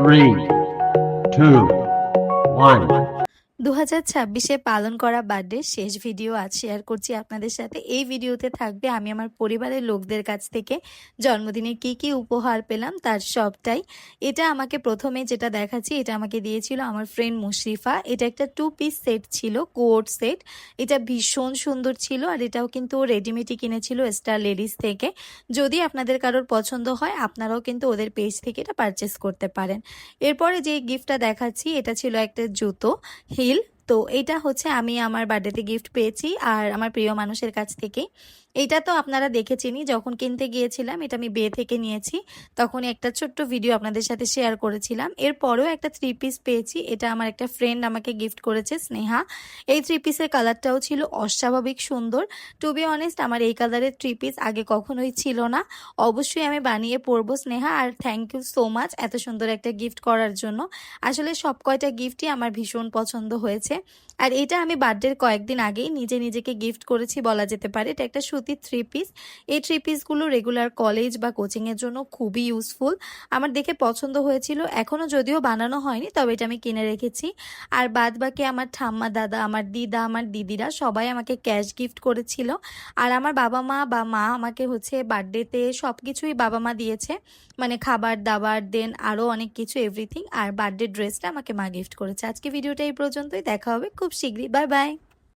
Three, two, one. 2026-এ পালন করা birthday শেষ ভিডিও আজ শেয়ার করছি আপনাদের সাথে। এই ভিডিওতে থাকবে আমি আমার পরিবারের লোকদের কাছ থেকে জন্মদিনে কি কি উপহার পেলাম তার সবটাই। এটা আমাকে প্রথমে যেটা দেখাচ্ছি, এটা আমাকে দিয়েছিল আমার ফ্রেন্ড মুশরিফা। এটা একটা 2 পিস সেট ছিল, কোট সেট। এটা ভীষণ সুন্দর ছিল, আর এটাও কিন্তু রেডিমেডই কিনেছিল স্টার লেডিস থেকে। যদি আপনাদের কারোর পছন্দ হয় আপনারাও কিন্তু ওদের পেজ থেকে এটা পারচেস করতে পারেন। এরপরে যে গিফটটা দেখাচ্ছি, এটা ছিল একটা জুতো হিল। তো এটা হচ্ছে আমি আমার বার্থডেতে গিফট পেয়েছি আর আমার প্রিয় মানুষের কাছ থেকে। এইটা তো আপনারা দেখেছেনই, যখন কিনতে গিয়েছিলাম এটা আমি বে থেকে নিয়েছি, তখন একটা ছোট্ট ভিডিও আপনাদের সাথে শেয়ার করেছিলাম। এরপরেও একটা 3 পিস পেয়েছি, এটা আমার একটা ফ্রেন্ড আমাকে গিফট করেছে, স্নেহা। এই 3 পিসের কালারটাও ছিল অস্বাভাবিক সুন্দর। টু বি অনেস্ট, আমার এই কালারের 3 পিস আগে কখনোই ছিল না। অবশ্যই আমি বানিয়ে পরবো স্নেহা, আর থ্যাংক ইউ সো মাচ এত সুন্দর একটা গিফট করার জন্য। আসলে সব কয়টা গিফটই আমার ভীষণ পছন্দ হয়েছে। আর এটা আমি বার্থডের কয়েকদিন আগেই নিজেকে গিফট করেছি বলা যেতে পারে। এটা একটা সুতির 3 পিস। এই 3 পিসগুলো রেগুলার কলেজ বা কোচিংয়ের জন্য খুবই ইউজফুল। আমার দেখে পছন্দ হয়েছিল, এখনও যদিও বানানো হয়নি, তবে এটা আমি কিনে রেখেছি। আর বাদ বাকি আমার ঠাম্মা, দাদা, আমার দিদা, আমার দিদিরা সবাই আমাকে ক্যাশ গিফট করেছিল। আর আমার বাবা মা বা মা আমাকে হচ্ছে বার্থডেতে সব কিছুই বাবা মা দিয়েছে, মানে খাবার দাবার দেন আরও অনেক কিছু, এভরিথিং। আর বার্থডে ড্রেসটা আমাকে মা গিফট করেছে। আজকে ভিডিওটা এই পর্যন্তই, দেখা হবে খুব শীঘ্রই। Bye bye.